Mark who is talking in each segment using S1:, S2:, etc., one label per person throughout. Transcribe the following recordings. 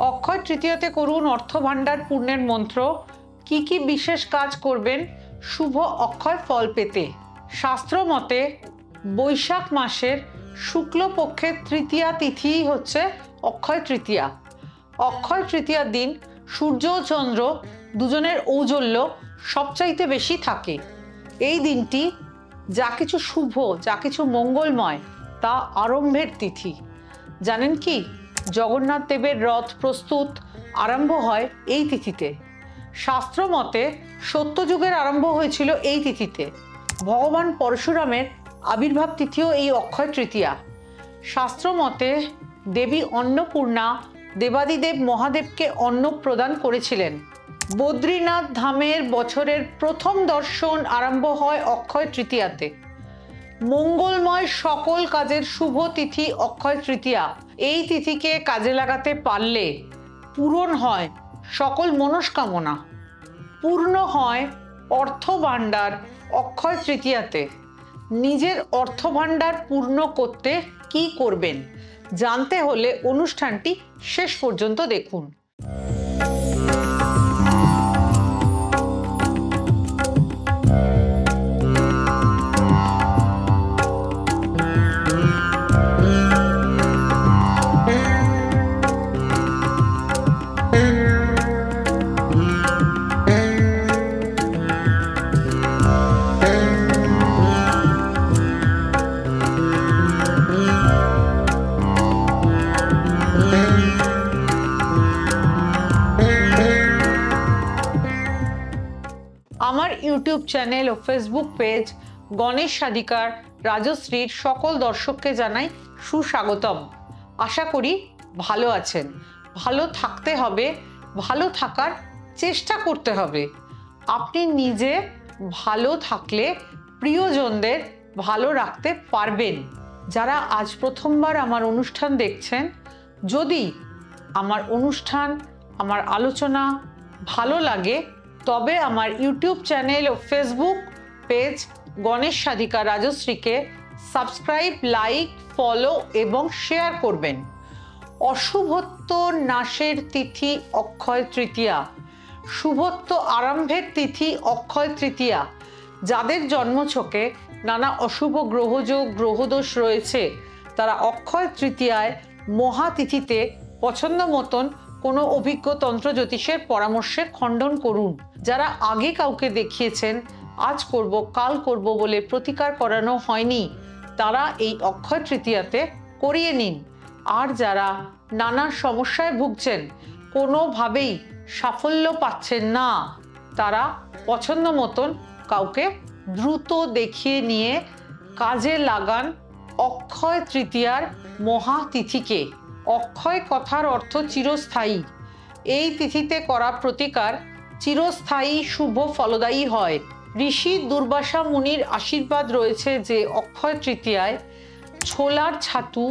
S1: অক্ষয় তৃতীয়াতে করুন অর্থভাণ্ডার পূর্ণের মন্ত্র। কি কি বিশেষ কাজ করবেন শুভ অক্ষয় ফল পেতে? শাস্ত্র মতে বৈশাখ মাসের শুক্লপক্ষের তৃতীয়া তিথি হচ্ছে অক্ষয় তৃতীয়া। অক্ষয় তৃতীয়ার দিন সূর্য ও চন্দ্র দুজনের ঔজ্জ্বল্য সবচাইতে বেশি থাকে। এই দিনটি যা কিছু শুভ, যা কিছু মঙ্গলময় তা আরম্ভের তিথি। জানেন কি, জগন্নাথ দেবের রথ প্রস্তুত আরম্ভ হয় এই তিথিতে। শাস্ত্র মতে সত্যযুগের আরম্ভ হয়েছিল এই তিথিতে। ভগবান পরশুরামের আবির্ভাব তিথিও এই অক্ষয় তৃতীয়া। শাস্ত্র মতে দেবী অন্নপূর্ণা দেবাদিদেব মহাদেবকে অন্ন প্রদান করেছিলেন। বদ্রীনাথ ধামের বছরের প্রথম দর্শন আরম্ভ হয় অক্ষয় তৃতীয়াতে। মঙ্গলময় সকল কাজের শুভ তিথি অক্ষয় তৃতীয়া। এই তিথিকে কাজে লাগাতে পারলে পূরণ হয় সকল মনস্কামনা, পূর্ণ হয় অর্থভাণ্ডার অক্ষয় তৃতীয়াতে। নিজের অর্থভাণ্ডার পূর্ণ করতে কি করবেন জানতে হলে অনুষ্ঠানটি শেষ পর্যন্ত দেখুন। আমার ইউটিউব চ্যানেল ও ফেসবুক পেজ গণেশ সাধিকার রাজশ্রীর সকল দর্শককে জানাই সুস্বাগতম। আশা করি ভালো আছেন। ভালো থাকতে হবে, ভালো থাকার চেষ্টা করতে হবে। আপনি নিজে ভালো থাকলে প্রিয়জনদের ভালো রাখতে পারবেন। যারা আজ প্রথমবার আমার অনুষ্ঠান দেখছেন, যদি আমার অনুষ্ঠান, আমার আলোচনা ভালো লাগে তবে আমার ইউটিউব চ্যানেল ও ফেসবুক পেজ গণেশ সাধিকা রাজশ্রীকে সাবস্ক্রাইব, লাইক, ফলো এবং শেয়ার করবেন। অশুভত্ব নাশের তিথি অক্ষয় তৃতীয়া, শুভত্ব আরম্ভের তিথি অক্ষয় তৃতীয়া। যাদের জন্মছকে নানা অশুভ গ্রহযোগ, গ্রহদোষ রয়েছে তারা অক্ষয় তৃতীয়ায় মহাতিথিতে পছন্দ মতন কোনো অভিজ্ঞ তন্ত্র জ্যোতিষের পরামর্শে খণ্ডন করুন। যারা আগে কাউকে দেখিয়েছেন আজ করব, কাল করব বলে প্রতিকার করানো হয়নি, তারা এই অক্ষয় তৃতীয়াতে করিয়ে নিন। আর যারা নানা সমস্যায় ভুগছেন, কোনোভাবেই সাফল্য পাচ্ছেন না, তারা পছন্দ মতন কাউকে দ্রুত দেখিয়ে নিয়ে কাজে লাগান অক্ষয় তৃতীয়ার মহাতিথিকে। অক্ষয় কথার অর্থ চিরস্থায়ী। এই তিথিতে করা প্রতিকার চিরস্থায়ী শুভ ফলদায়ী হয়। ঋষি দুর্বাসা মুনির আশীর্বাদ রয়েছে যে অক্ষয় তৃতীয়ায় ছোলার ছাতু,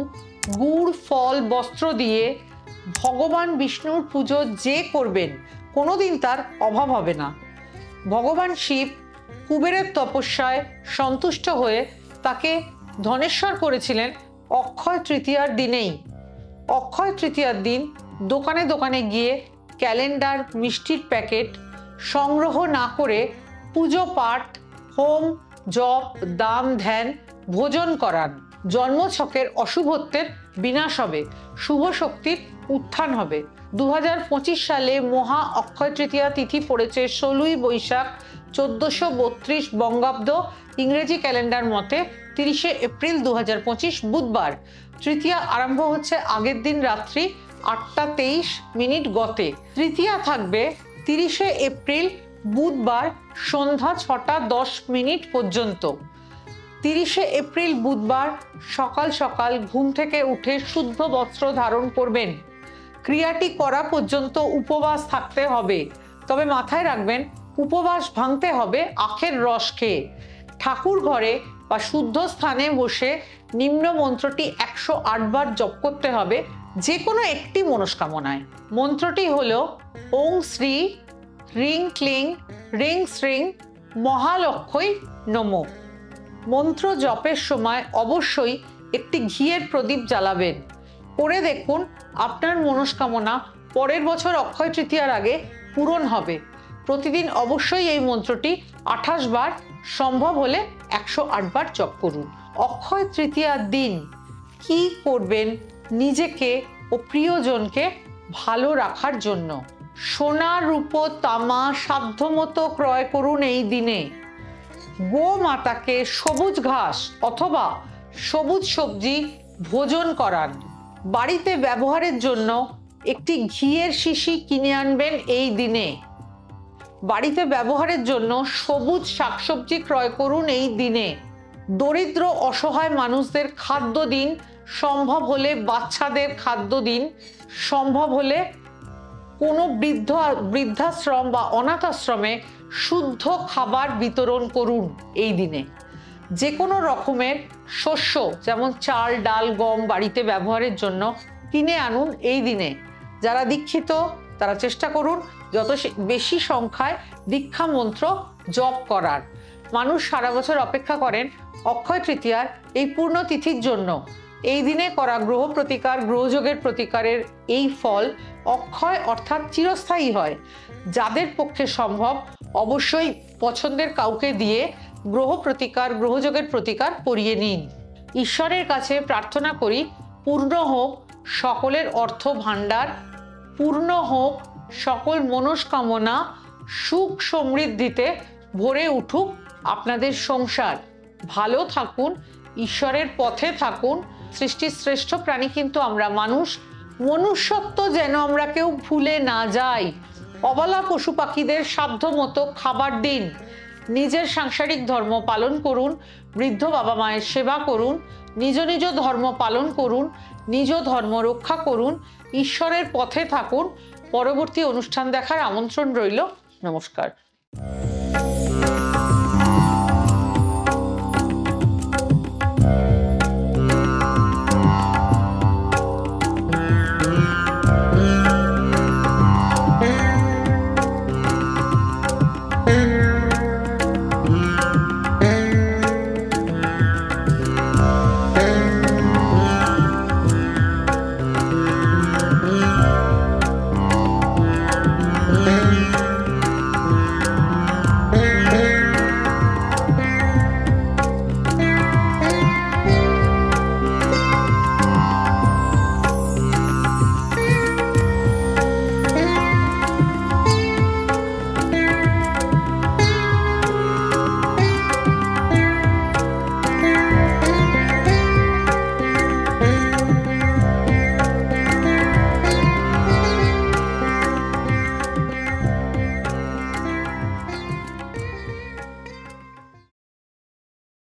S1: গুড়, ফল, বস্ত্র দিয়ে ভগবান বিষ্ণুর পুজো যে করবেন কোনোদিন তার অভাব হবে না। ভগবান শিব কুবেরের তপস্যায় সন্তুষ্ট হয়ে তাকে ধনেশ্বর করেছিলেন অক্ষয় তৃতীয়ার দিনেই। অক্ষয় তৃতীয়ার দিন দোকানে দোকানে গিয়ে ক্যালেন্ডার, মিষ্টির প্যাকেট সংগ্রহ না করে পুজো পাঠ, হোম, জপ, দান, ধ্যান, ভোজন করান। জন্মছকের অশুভত্বের বিনাশ হবে, শুভ শক্তির উত্থান হবে। 2025 সালে মহা অক্ষয় তৃতীয়া তিথি পড়েছে 16ই বৈশাখ 1432 বঙ্গাব্দ। ইংরেজি ক্যালেন্ডার মতে 30শে এপ্রিল 2025 বুধবার। তৃতীয়া আরম্ভ হচ্ছে আগের দিন রাত্রি 8টা 23 মিনিট গতে। তৃতীয়া থাকবে 30শে এপ্রিল বুধবার সন্ধ্যা 6টা 10 মিনিট পর্যন্ত। 30শে এপ্রিল বুধবার সকাল সকাল ঘুম থেকে উঠে শুদ্ধ বস্ত্র ধারণ করবেন। ক্রিয়াটি করা পর্যন্ত উপবাস থাকতে হবে, তবে মাথায় রাখবেন উপবাস ভাঙতে হবে আখের রস খেয়ে। ঠাকুর ঘরে বা শুদ্ধ স্থানে বসে নিম্ন মন্ত্রটি 108 বার জপ করতে হবে যে কোনো একটি মনস্কামনায়। মন্ত্রটি হলো ওং শ্রী হ্রিং ক্লিং রিং শ্রিং মহালক্ষ্মী নমঃ। মন্ত্র জপের সময় অবশ্যই একটি ঘিয়ের প্রদীপ জ্বালাবেন। করে দেখুন আপনার মনস্কামনা পরের বছর অক্ষয় তৃতীয়ার আগে পূরণ হবে। প্রতিদিন অবশ্যই এই মন্ত্রটি 28 বার, সম্ভব হলে 108 বার জপ করুন। অক্ষয় তৃতীয়ার দিন কি করবেন নিজেকে ও প্রিয়জনকে ভালো রাখার জন্য? সোনা, রূপো, তামা সাধ্যমতো ক্রয় করুন এই দিনে। গোমাতাকে সবুজ ঘাস অথবা সবুজ সবজি ভোজন করান। বাড়িতে ব্যবহারের জন্য একটি ঘিয়ের শিশি কিনে আনবেন এই দিনে। বাড়িতে ব্যবহারের জন্য সবুজ শাকসবজি ক্রয় করুন এই দিনে। দরিদ্র অসহায় মানুষদের খাদ্য দিন, সম্ভব হলে বাচ্চাদের খাদ্য দিন, সম্ভব হলে কোনো বৃদ্ধাশ্রম বা অনাথ আশ্রমে শুদ্ধ খাবার বিতরণ করুন এই দিনে। যে কোনো রকমের শস্য যেমন চাল, ডাল, গম বাড়িতে ব্যবহারের জন্য কিনে আনুন এই দিনে। যারা দীক্ষিত তারা চেষ্টা করুন যত বেশি সংখ্যায় দীক্ষা মন্ত্র জপ করার। মানুষ সারা বছর অপেক্ষা করেন অক্ষয় তৃতীয়ার এই পূর্ণ তিথির জন্য। এই দিনে করা গ্রহ প্রতিকার, গ্রহযোগের প্রতিকারের এই ফল অক্ষয় অর্থাৎ চিরস্থায়ী হয়। যাদের পক্ষে সম্ভব অবশ্যই পছন্দের কাউকে দিয়ে গ্রহ প্রতিকার, গ্রহযোগের প্রতিকার করিয়ে নিন। ঈশ্বরের কাছে প্রার্থনা করি পূর্ণ হোক সকলের অর্থ ভাণ্ডার, পূর্ণ হোক সকল মনস্কামনা, সুখ সমৃদ্ধিতে ভরে উঠুক আপনাদের সংসার। ভালো থাকুন, ঈশ্বরের পথে থাকুন। সৃষ্টির শ্রেষ্ঠ প্রাণী কিন্তু আমরা মানুষ। মনুষ্যত্ব যেন আমরা কেউ ভুলে না যাই। অবলা পশু পাখিদের সাধ্য মতো খাবার দিন। নিজের সাংসারিক ধর্ম পালন করুন, বৃদ্ধ বাবা মায়ের সেবা করুন, নিজ নিজ ধর্ম পালন করুন, নিজ ধর্ম রক্ষা করুন, ঈশ্বরের পথে থাকুন। পরবর্তী অনুষ্ঠান দেখার আমন্ত্রণ রইল। নমস্কার।